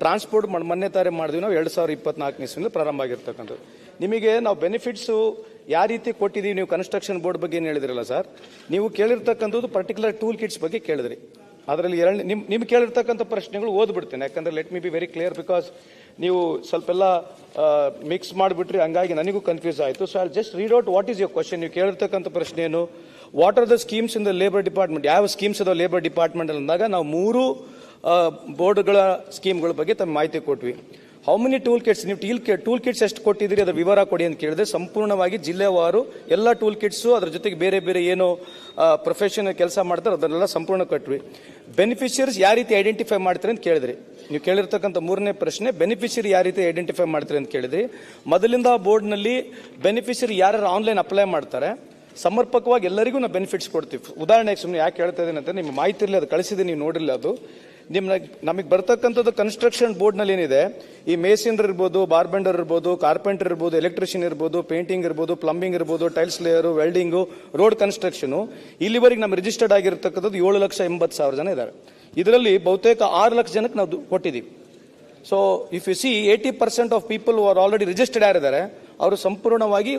Transport ಮೊನ್ನೆ ತಾರೆ ಮಾಡಿದ್ವಿ ನಾವು 2024 ಇಸ್ವಿಯಿಂದ ಪ್ರಾರಂಭ ಆಗಿರ್ತಕ್ಕಂಥದ್ದು. ನಿಮಗೆ ನಾವು ಬೆನಿಫಿಟ್ಸು ಯಾವ ರೀತಿ ಕೊಟ್ಟಿದ್ದೀವಿ, ನೀವು ಕನ್ಸ್ಟ್ರಕ್ಷನ್ ಬೋರ್ಡ್ ಬಗ್ಗೆ ಏನು ಹೇಳಿದ್ರಲ್ಲ ಸರ್, ನೀವು ಕೇಳಿರ್ತಕ್ಕಂಥದ್ದು ಪರ್ಟಿಕ್ಯುಲರ್ ಟೂಲ್ ಕಿಟ್ಸ್ ಬಗ್ಗೆ ಕೇಳಿದ್ರಿ. ಅದರಲ್ಲಿ ನಿಮ್ಗೆ ಕೇಳಿರ್ತಕ್ಕಂಥ ಪ್ರಶ್ನೆಗಳು ಓದ್ಬಿಡ್ತೇನೆ, ಯಾಕಂದ್ರೆ let me be very clear, because ನೀವು ಸ್ವಲ್ಪೆಲ್ಲ ಮಿಕ್ಸ್ ಮಾಡಿಬಿಟ್ರಿ, ಹಂಗಾಗಿ ನನಗೂ ಕನ್ಫ್ಯೂಸ್ ಆಯಿತು. So I just read out what is your question. ನೀವು ಕೇಳಿರ್ತಕ್ಕಂಥ ಪ್ರಶ್ನೆ ಏನು, what are the schemes in the labour department, ಯಾವ ಸ್ಕೀಮ್ಸ್ ಅದಾವ ಲೇಬರ್ ಡಿಪಾರ್ಟ್ಮೆಂಟ್ ಅಂದಾಗ ನಾವು 3 ಬೋರ್ಡ್ಗಳ ಸ್ಕೀಮ್ಗಳ ಬಗ್ಗೆ ತಮ್ಮ ಮಾಹಿತಿ ಕೊಟ್ವಿ. ಹೌ ಮೆನಿ ಟೂಲ್ ಕಿಟ್ಸ್, ನೀವು ಟೂಲ್ ಕಿಟ್ಸ್ ಎಷ್ಟು ಕೊಟ್ಟಿದ್ದೀರಿ ಅದರ ವಿವರ ಕೊಡಿ ಅಂತ ಕೇಳಿದ್ರೆ ಸಂಪೂರ್ಣವಾಗಿ ಜಿಲ್ಲೆವಾರು ಎಲ್ಲ ಟೂಲ್ ಕಿಟ್ಸು, ಅದ್ರ ಜೊತೆಗೆ ಬೇರೆ ಬೇರೆ ಏನು ಪ್ರೊಫೆಷನ್ ಕೆಲಸ ಮಾಡ್ತಾರೆ ಅದನ್ನೆಲ್ಲ ಸಂಪೂರ್ಣ ಕೊಟ್ವಿ. ಬೆನಿಫಿಷಿಯರೀಸ್ ಯಾವ ರೀತಿ ಐಡೆಂಟಿಫೈ ಮಾಡ್ತಾರೆ ಅಂತ ಕೇಳಿದ್ರಿ. ನೀವು ಕೇಳಿರ್ತಕ್ಕಂಥ 3ನೇ ಪ್ರಶ್ನೆ, ಬೆನಿಫಿಷಿಯರಿ ಯಾವ ರೀತಿ ಐಡೆಂಟಿಫೈ ಮಾಡ್ತಾರೆ ಅಂತ ಕೇಳಿದ್ರಿ. ಮೊದಲಿಂದ ಬೋರ್ಡ್ನಲ್ಲಿ ಬೆನಿಫಿಷಿಯರಿ ಯಾರು ಆನ್ಲೈನ್ ಅಪ್ಲೈ ಮಾಡ್ತಾರೆ ಸಮರ್ಪಕವಾಗಿ ಎಲ್ಲರಿಗೂ ನಾವು ಬೆನಿಫಿಟ್ಸ್ ಕೊಡ್ತೀವಿ. ಉದಾಹರಣೆಗೆ ಸುಮ್ಮನೆ ಯಾಕೆ ಹೇಳ್ತಾ ಇದ್ದೀನಿ ಅಂತ ನಿಮ್ಮ ಮಾಹಿತಿ ಇರಲಿ, ಅದು ಕಳಿಸಿದೆ ನೀವು ನೋಡಿಲ್ಲ. ಅದು ನಮಗೆ ಬರ್ತಕ್ಕಂಥದ್ದು ಕನ್ಸ್ಟ್ರಕ್ಷನ್ ಬೋರ್ಡ್ನಲ್ಲಿ ಏನಿದೆ, ಈ ಮೇಸನರ್ ಇರ್ಬೋದು, ಬಾರ್ಬೆಂಡರ್ ಇರ್ಬೋದು, ಕಾರ್ಪೆಂಟರ್ ಇರ್ಬೋದು, ಎಲೆಕ್ಟ್ರಿಷಿಯನ್ ಇರ್ಬೋದು, ಪೇಂಟಿಂಗ್ ಇರ್ಬೋದು, ಪ್ಲಂಬಿಂಗ್ ಇರ್ಬೋದು, tiles layer, welding, road construction, ಇಲ್ಲಿವರೆಗೆ ನಮ್ಮ ರಿಜಿಸ್ಟರ್ಡ್ ಆಗಿರ್ತಕ್ಕಂಥದ್ದು 7,80,000 ಜನ ಇದ್ದಾರೆ. ಇದರಲ್ಲಿ ಬಹುತೇಕ 6 ಲಕ್ಷ ಜನಕ್ಕೆ ನಾವು ಕೊಟ್ಟಿದ್ದೀವಿ. So if U C 80% of people are already registered ಯಾರಿದ್ದಾರೆ ಅವರು ಸಂಪೂರ್ಣವಾಗಿ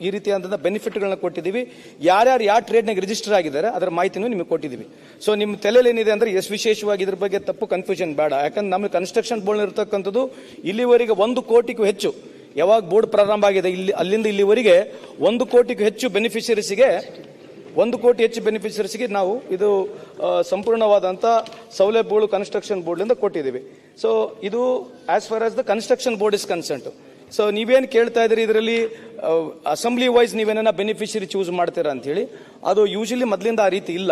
ಈ ರೀತಿಯಾದಂಥ ಬೆನಿಫಿಟ್ಗಳನ್ನ ಕೊಟ್ಟಿದ್ದೀವಿ. ಯಾರ್ಯಾರು ಯಾವ ಟ್ರೇಡ್ನಾಗ ರಿಜಿಸ್ಟರ್ ಆಗಿದ್ದಾರೆ ಅದರ ಮಾಹಿತಿನೂ ನಿಮಗೆ ಕೊಟ್ಟಿದ್ದೀವಿ. ಸೊ ನಿಮ್ಮ ತಲೆಯಲ್ಲಿ ಏನಿದೆ ಅಂದರೆ ವಿಶೇಷವಾಗಿ ಇದ್ರ ಬಗ್ಗೆ ತಪ್ಪು ಕನ್ಫ್ಯೂಷನ್ ಬೇಡ. ಯಾಕಂದ್ರೆ ನಮಗೆ ಕನ್ಸ್ಟ್ರಕ್ಷನ್ ಬೋರ್ಡ್ ಇರತಕ್ಕಂಥದ್ದು ಇಲ್ಲಿವರೆಗೆ 1 ಕೋಟಿಗೂ ಹೆಚ್ಚು, ಯಾವಾಗ ಬೋರ್ಡ್ ಪ್ರಾರಂಭ ಆಗಿದೆ ಅಲ್ಲಿಂದ ಇಲ್ಲಿವರೆಗೆ 1 ಕೋಟಿಗೂ ಹೆಚ್ಚು ಬೆನಿಫಿಷರೀಸ್ಗೆ 1 ಕೋಟಿ ಹೆಚ್ಚು ಬೆನಿಫಿಷರೀಸ್ಗೆ ನಾವು ಇದು ಸಂಪೂರ್ಣವಾದಂಥ ಸೌಲಭ್ಯಗಳು ಕನ್ಸ್ಟ್ರಕ್ಷನ್ ಬೋರ್ಡ್ನಿಂದ ಕೊಟ್ಟಿದ್ದೀವಿ. ಸೊ ಇದು as far as the construction board is concerned. So ನೀವೇನು ಕೇಳ್ತಾ ಇದ್ರಿ, ಇದರಲ್ಲಿ ಅಸೆಂಬ್ಲಿ ವೈಸ್ ನೀವೇನ ಬೆನಿಫಿಷರಿ ಚೂಸ್ ಮಾಡ್ತೀರಾ ಅಂತ ಹೇಳಿ, ಅದು ಯೂಶಲಿ ಮೊದಲಿಂದ ಆ ರೀತಿ ಇಲ್ಲ.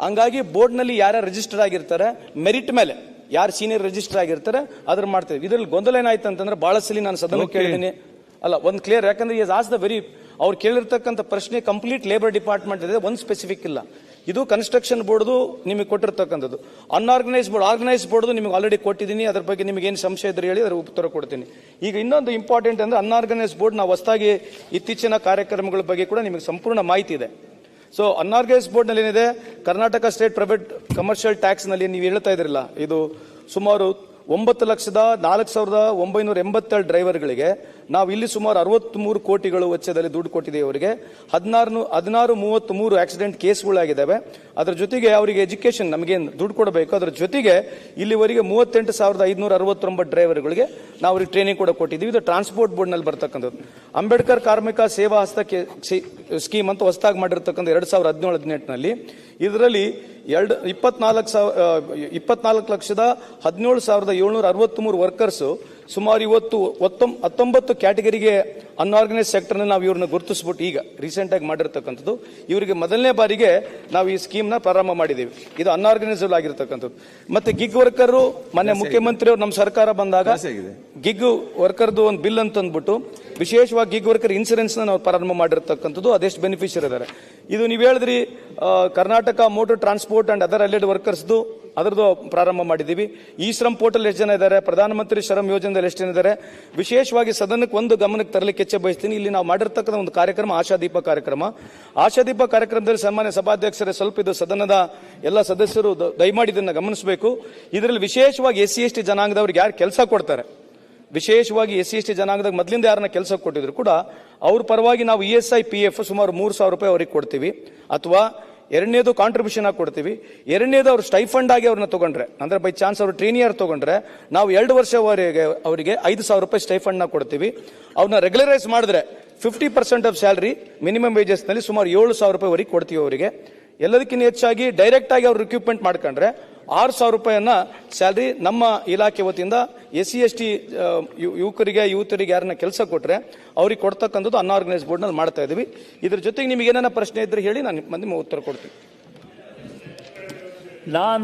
ಹಂಗಾಗಿ ಬೋರ್ಡ್ನಲ್ಲಿ ಯಾರು ರಿಜಿಸ್ಟರ್ ಆಗಿರ್ತಾರೆ ಮೆರಿಟ್ ಮೇಲೆ, ಯಾರು ಸೀನಿಯರ್ ರಿಜಿಸ್ಟರ್ ಆಗಿರ್ತಾರೆ ಅದ್ರ ಮಾಡ್ತೀವಿ. ಇದರಲ್ಲಿ ಗೊಂದಲ ಏನಾಯ್ತು ಅಂತಂದ್ರೆ ಬಹಳ ಸಲ ನಾನು ಸದನ ಕೇಳಿದ್ದೀನಿ, ಅಲ್ಲ ಒಂದು ಕ್ಲಿಯರ್, ಯಾಕಂದ್ರೆ ಈಸ್ ಆಸ್ ದ ವೆರಿ ಅವ್ರು ಕೇಳಿರ್ತಕ್ಕಂಥ ಪ್ರಶ್ನೆ ಕಂಪ್ಲೀಟ್ ಲೇಬರ್ ಡಿಪಾರ್ಟ್ಮೆಂಟ್ ಇದೆ, ಒಂದು ಸ್ಪೆಸಿಫಿಕ್ ಇಲ್ಲ. ಇದು ಕನ್ಸ್ಟ್ರಕ್ಷನ್ ಬೋರ್ಡ್ದು ನಿಮಗೆ ಕೊಟ್ಟಿರ್ತಕ್ಕಂಥದ್ದು. ಅನ್ಆರ್ಗನೈಸ್ ಬೋರ್ಡ್, ಆರ್ಗನೈಸ್ ಬೋರ್ಡ್ದು ನಿಮಗೆ ಆಲ್ರೆಡಿ ಕೊಟ್ಟಿದ್ದೀನಿ. ಅದ್ರ ಬಗ್ಗೆ ನಿಮಗೆ ಏನು ಸಂಶಯ ಇದ್ರೆ ಹೇಳಿ, ಅದರ ಉತ್ತರ ಕೊಡ್ತೀನಿ. ಈಗ ಇನ್ನೊಂದು ಇಂಪಾರ್ಟೆಂಟ್ ಅಂದ್ರೆ ಅನ್ಆರ್ಗನೈಸ್ ಬೋರ್ಡ್ ನಾವು ಹೊಸದಾಗಿ ಇತ್ತೀಚಿನ ಕಾರ್ಯಕ್ರಮಗಳ ಬಗ್ಗೆ ಕೂಡ ನಿಮಗೆ ಸಂಪೂರ್ಣ ಮಾಹಿತಿ ಇದೆ. ಸೊ ಅನ್ಆರ್ಗನೈಸ್ ಬೋರ್ಡ್ನಲ್ಲಿ ಏನಿದೆ, ಕರ್ನಾಟಕ ಸ್ಟೇಟ್ ಪ್ರೈವೇಟ್ ಕಮರ್ಷಿಯಲ್ ಟ್ಯಾಕ್ಸ್ನಲ್ಲಿ ನೀವು ಹೇಳ್ತಾ ಇದ್ರಲ್ಲ, ಇದು ಸುಮಾರು 9,04,987 ಡ್ರೈವರ್ಗಳಿಗೆ ನಾವು ಇಲ್ಲಿ ಸುಮಾರು 63 ಕೋಟಿಗಳು ವೆಚ್ಚದಲ್ಲಿ ದುಡ್ಡು ಕೊಟ್ಟಿದ್ದೇವೆ. ಅವರಿಗೆ 1633 ಆಕ್ಸಿಡೆಂಟ್ ಕೇಸ್ಗಳಾಗಿದ್ದಾವೆ. ಅದರ ಜೊತೆಗೆ ಅವರಿಗೆ ಎಜುಕೇಶನ್ ನಮಗೇನು ದುಡ್ಡು ಕೊಡಬೇಕು, ಅದರ ಜೊತೆಗೆ ಇಲ್ಲಿವರೆಗೆ 38,569 ಡ್ರೈವರ್ಗಳಿಗೆ ನಾವು ಅವ್ರಿಗೆ ಟ್ರೈನಿಂಗ್ ಕೂಡ ಕೊಟ್ಟಿದ್ದೀವಿ. ಇದು ಟ್ರಾನ್ಸ್ಪೋರ್ಟ್ ಬೋರ್ಡ್ನಲ್ಲಿ ಬರ್ತಕ್ಕಂಥದ್ದು. ಅಂಬೇಡ್ಕರ್ ಕಾರ್ಮಿಕ ಸೇವಾ ಹಸ್ತ ಸ್ಕೀಮ್ ಅಂತ ಹೊಸದಾಗಿ ಮಾಡಿರ್ತಕ್ಕಂಥ 2017-18ನಲ್ಲಿ ಇದರಲ್ಲಿ 24,17,763 ವರ್ಕರ್ಸ್, ಸುಮಾರು ಇವತ್ತು 19 ಕ್ಯಾಟಗರಿಗೆ ಅನ್ಆರ್ಗನೈಸ್ ಸೆಕ್ಟರ್ನ ನಾವು ಇವ್ರನ್ನ ಗುರುತಿಸ್ಬಿಟ್ಟು ಈಗ ರೀಸೆಂಟ್ ಆಗಿ ಮಾಡಿರ್ತಕ್ಕಂಥದ್ದು. ಇವರಿಗೆ ಮೊದಲನೇ ಬಾರಿಗೆ ನಾವು ಈ ಸ್ಕೀಮ್ನ ಪ್ರಾರಂಭ ಮಾಡಿದ್ದೀವಿ. ಇದು ಅನ್ಆರ್ಗನೈಸ್ಡ್ ಆಗಿರ್ತಕ್ಕಂಥದ್ದು. ಮತ್ತೆ ಗಿಗ್ ವರ್ಕರ್, ಮೊನ್ನೆ ಮುಖ್ಯಮಂತ್ರಿಯವರು ನಮ್ಮ ಸರ್ಕಾರ ಬಂದಾಗ ಗಿಗ್ ವರ್ಕರ್ದು ಒಂದು ಬಿಲ್ ಅಂತ ಅಂದ್ಬಿಟ್ಟು ವಿಶೇಷವಾಗಿ ಗಿಗ್ ವರ್ಕರ್ ಇನ್ಸೂರೆನ್ಸ್ ನಾವು ಪ್ರಾರಂಭ ಮಾಡಿರ್ತಕ್ಕಂಥದ್ದು. ಅದೆಷ್ಟು ಬೆನಿಫಿಷರಿ ಇದ್ದಾರೆ. ಇದು ನೀವು ಹೇಳಿದ್ರಿ Karnataka motor transport and other allied ವರ್ಕರ್ಸ್ದು, ಅದರದ್ದು ಪ್ರಾರಂಭ ಮಾಡಿದ್ದೀವಿ. ಈ ಶ್ರಮ್ ಪೋರ್ಟಲ್ ಎಷ್ಟು ಜನ ಇದ್ದಾರೆ, ಪ್ರಧಾನಮಂತ್ರಿ ಶ್ರಮ್ ಯೋಜನೆಯಲ್ಲಿ ಎಷ್ಟು ಜನ ಇದ್ದಾರೆ, ವಿಶೇಷವಾಗಿ ಸದನಕ್ಕೆ ಒಂದು ಗಮನಕ್ಕೆ ತರಲಿಕ್ಕೆ ಹೆಚ್ಚೆ ಬಯಸ್ತೀನಿ. ಇಲ್ಲಿ ನಾವು ಮಾಡಿರ್ತಕ್ಕಂಥ ಒಂದು ಕಾರ್ಯಕ್ರಮ ಆಶಾದೀಪ ಕಾರ್ಯಕ್ರಮ. ಆಶಾದೀಪ ಕಾರ್ಯಕ್ರಮದಲ್ಲಿ ಸನ್ಮಾನ್ಯ ಸಭಾಧ್ಯಕ್ಷರೇ ಸ್ವಲ್ಪ ಇದು ಸದನದ ಎಲ್ಲ ಸದಸ್ಯರು ದಯಮಾಡಿ ಇದನ್ನು ಗಮನಿಸಬೇಕು. ಇದರಲ್ಲಿ ವಿಶೇಷವಾಗಿ SC/ST ಜನಾಂಗದವ್ರಿಗೆ ಯಾರು ಕೆಲಸ ಕೊಡ್ತಾರೆ, ವಿಶೇಷವಾಗಿ SC/ST ಜನಾಂಗದಾಗ ಮೊದಲಿಂದ ಯಾರನ್ನ ಕೆಲಸ ಕೊಟ್ಟಿದ್ರು ಕೂಡ ಅವ್ರ ಪರವಾಗಿ ನಾವು ESI PF ಸುಮಾರು 3,000 ರೂಪಾಯಿ ಅವ್ರಿಗೆ ಕೊಡ್ತೀವಿ. ಅಥವಾ ಎರಡನೇದು ಕಾಂಟ್ರಿಬ್ಯೂಷನ್ ಆಗಿ ಕೊಡ್ತೀವಿ. ಎರಡನೇದು ಅವ್ರು ಸ್ಟೈಫಂಡ್ ಆಗಿ ಅವ್ರನ್ನ ತಗೊಂಡ್ರೆ, ಅಂದ್ರೆ ಬೈ ಚಾನ್ಸ್ ಅವರು ಟ್ರೈನಿಯರ್ ತಗೊಂಡ್ರೆ ನಾವು 2 ವರ್ಷವರೆಗೆ ಅವರಿಗೆ 5,000 ರೂಪಾಯಿ ಸ್ಟೈಫಂಡ್ ನ ಕೊಡ್ತೀವಿ. ಅವ್ರನ್ನ ರೆಗ್ಯುಲರೈಸ್ ಮಾಡಿದ್ರೆ 50% ಆಫ್ ಸ್ಯಾಲರಿ ಮಿನಿಮಮ್ ವೇಜಸ್ ನಲ್ಲಿ ಸುಮಾರು 7,000 ರೂಪಾಯಿ ವರೆಗೆ ಕೊಡ್ತೀವಿ ಅವರಿಗೆ. ಎಲ್ಲದಕ್ಕಿಂತ ಹೆಚ್ಚಾಗಿ ಡೈರೆಕ್ಟ್ ಆಗಿ ಅವ್ರು ರಿಕ್ರೂಟ್ಮೆಂಟ್ ಮಾಡ್ಕೊಂಡ್ರೆ 6,000 ರೂಪಾಯಿಯನ್ನ ಸ್ಯಾಲರಿ ನಮ್ಮ ಇಲಾಖೆ ವತಿಯಿಂದ SC/ST ಯೂತರಿಗೆ ಯಾರನ್ನ ಕೆಲಸ ಕೊಟ್ರೆ ಅವ್ರಿಗೆ ಕೊಡ್ತಕ್ಕಂಥದ್ದು ಅನ್ಆರ್ಗನೈಸ್ ಬೋರ್ಡ್ ನಲ್ಲಿ ಮಾಡ್ತಾ ಇದೀವಿ. ಇದ್ರ ಜೊತೆಗೆ ನಿಮಗೆ ಏನಾರ ಪ್ರಶ್ನೆ ಇದ್ರೆ ಹೇಳಿ, ನಾನು ನಿಮ್ಮ ಉತ್ತರ ಕೊಡ್ತೀನಿ.